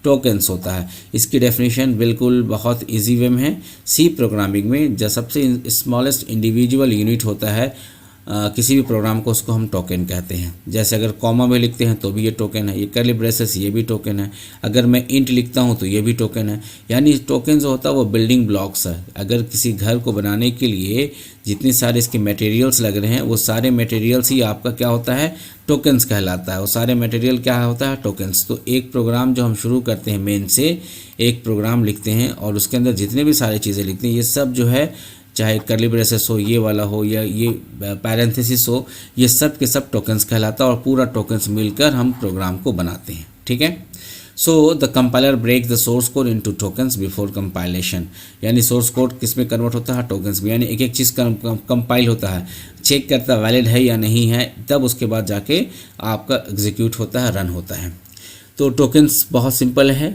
Tokens होता है। इसकी डेफिनेशन बिल्कुल बहुत इजी वे में है। सी प्रोग्रामिंग में जो सबसे स्मॉलेस्ट इंडिविजुअल यूनिट होता है किसी भी प्रोग्राम को, उसको हम टोकन कहते हैं। जैसे अगर कॉमा में लिखते हैं तो भी ये टोकन है, ये कर्ली ब्रेसेस ये भी टोकन है, अगर मैं इंट लिखता हूँ तो ये भी टोकन है। यानी टोकन जो होता है वो बिल्डिंग ब्लॉक्स है। अगर किसी घर को बनाने के लिए जितने सारे इसके मटेरियल्स लग रहे हैं वो सारे मटेरियल्स ही आपका क्या होता है, टोकन्स कहलाता है। वो सारे मटेरियल क्या होता है, टोकन्स। तो एक प्रोग्राम जो हम शुरू करते हैं मेन से, एक प्रोग्राम लिखते हैं और उसके अंदर जितने भी सारी चीज़ें लिखते हैं ये सब जो है, चाहे कर्ली ब्रेसेस हो, ये वाला हो या ये पैरेंथेसिस हो, ये सब के सब टोकन्स कहलाता है और पूरा टोकन्स मिलकर हम प्रोग्राम को बनाते हैं। ठीक है। So the compiler break the source code into tokens before compilation. यानी सोर्स कोड किस में कन्वर्ट होता है, टोकन्स में। यानी एक एक चीज़ कंपाइल होता है, चेक करता है वैलिड है या नहीं है, तब उसके बाद जाके आपका एग्जीक्यूट होता है, रन होता है। तो टोकन्स बहुत सिंपल है।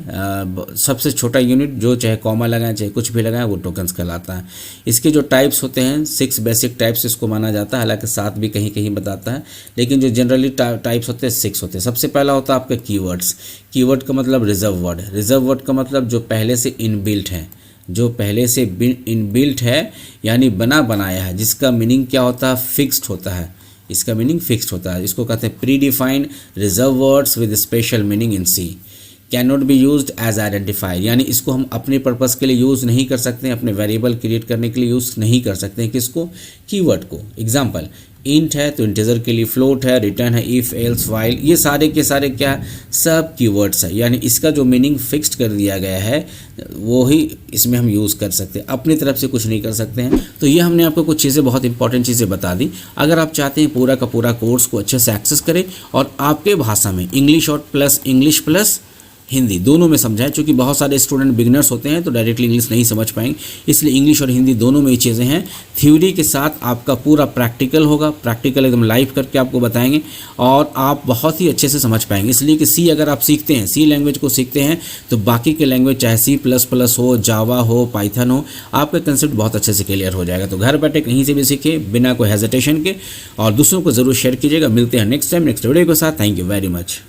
सबसे छोटा यूनिट जो चाहे कॉमा लगाएं चाहे कुछ भी लगाएं वो टोकन्स कहलाता है। इसके जो टाइप्स होते हैं 6 बेसिक टाइप्स इसको माना जाता है, हालांकि 7 भी कहीं कहीं बताता है, लेकिन जो जनरली टाइप्स होते हैं 6 होते हैं। सबसे पहला होता है आपका कीवर्ड्स। कीवर्ड का मतलब रिजर्व वर्ड। रिजर्व वर्ड का मतलब जो पहले से इनबिल्ट है, जो पहले से इनबिल्ट है यानी बना बनाया है, जिसका मीनिंग क्या होता है, फिक्स्ड होता है। इसका मीनिंग फिक्स्ड होता है। इसको कहते हैं predefined reserve words with special meaning in C. Can not be used as identifier. यानी इसको हम अपने पर्पस के लिए यूज़ नहीं कर सकते हैं, अपने वेरिएबल क्रिएट करने के लिए यूज़ नहीं कर सकते हैं। किसको, कीवर्ड को। एग्जाम्पल, इंट है तो इंटीजर के लिए, फ्लोट है, रिटर्न है, इफ एल्स व्हाइल, ये सारे के सारे क्या, सब कीवर्ड्स है। यानी इसका जो मीनिंग फिक्स्ड कर दिया गया है वो ही इसमें हम यूज़ कर सकते हैं, अपनी तरफ से कुछ नहीं कर सकते हैं। तो ये हमने आपको कुछ चीज़ें, बहुत इंपॉर्टेंट चीज़ें बता दी। अगर आप चाहते हैं पूरा का पूरा कोर्स को अच्छे से एक्सेस करें और आपके भाषा में इंग्लिश प्लस हिंदी दोनों में समझाएं, क्योंकि बहुत सारे स्टूडेंट बिगनर्स होते हैं तो डायरेक्टली इंग्लिश नहीं समझ पाएंगे, इसलिए इंग्लिश और हिंदी दोनों में ये चीज़ें हैं। थ्योरी के साथ आपका पूरा प्रैक्टिकल होगा, प्रैक्टिकल एकदम लाइव करके आपको बताएंगे और आप बहुत ही अच्छे से समझ पाएंगे। इसलिए कि सी अगर आप सीखते हैं, सी लैंग्वेज को सीखते हैं, तो बाकी के लैंग्वेज चाहे C++ हो, जावा हो, पाइथन हो, आपका कंसेप्ट बहुत अच्छे से क्लियर हो जाएगा। तो घर बैठे कहीं से भी सीखिए बिना कोई हेजिटेशन के और दूसरों को ज़रूर शेयर कीजिएगा। मिलते हैं नेक्स्ट टाइम नेक्स्ट वीडियो के साथ। Thank you very much.